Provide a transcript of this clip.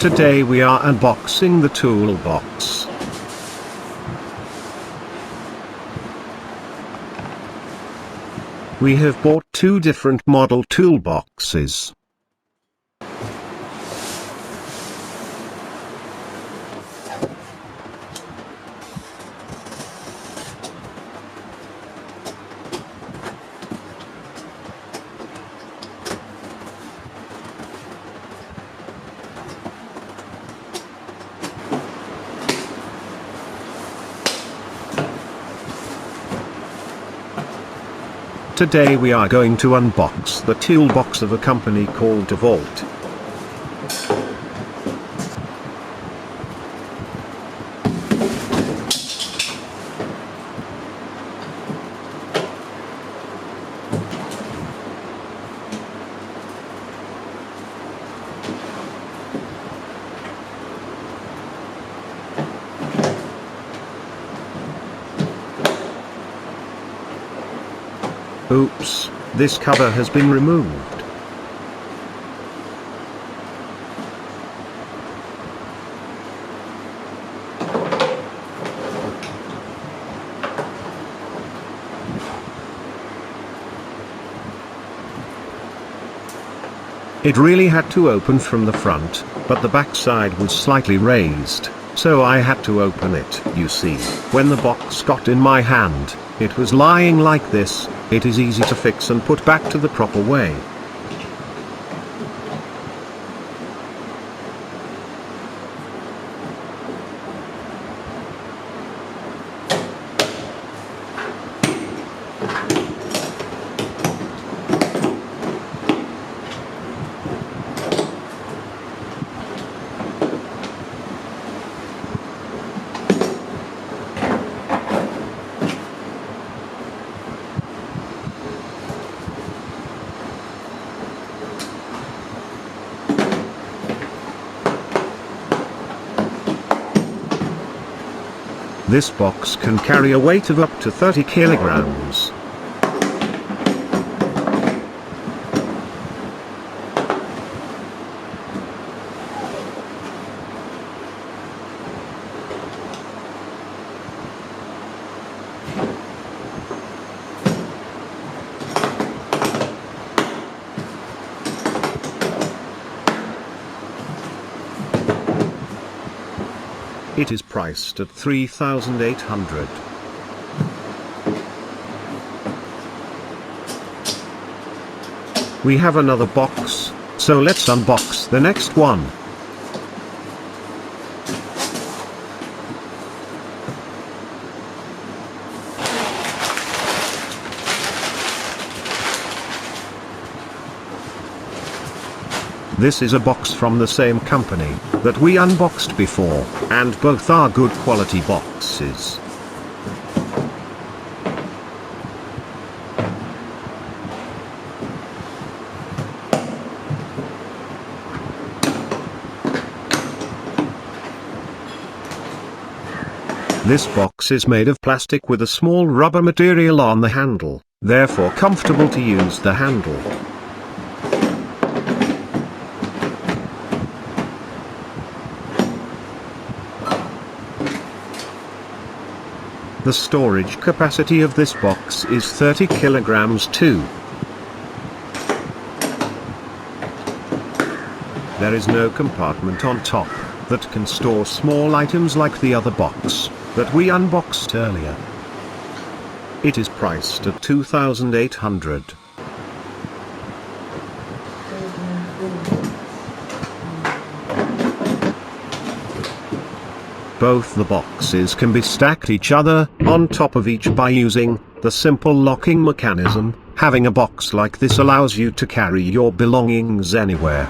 Today we are unboxing the toolbox. We have bought two different model toolboxes. Today we are going to unbox the toolbox of a company called DEWALT. Oops, this cover has been removed. It really had to open from the front, but the back side was slightly raised, so I had to open it. You see, when the box got in my hand, it was lying like this. It is easy to fix and put back to the proper way. This box can carry a weight of up to 30 kilograms. It is priced at $3,800. We have another box, so let's unbox the next one. This is a box from the same company that we unboxed before, and both are good quality boxes. This box is made of plastic with a small rubber material on the handle, therefore comfortable to use the handle. The storage capacity of this box is 30 kilograms too. There is no compartment on top that can store small items like the other box that we unboxed earlier. It is priced at $2,800. Both the boxes can be stacked each other on top of each by using the simple locking mechanism. Having a box like this allows you to carry your belongings anywhere.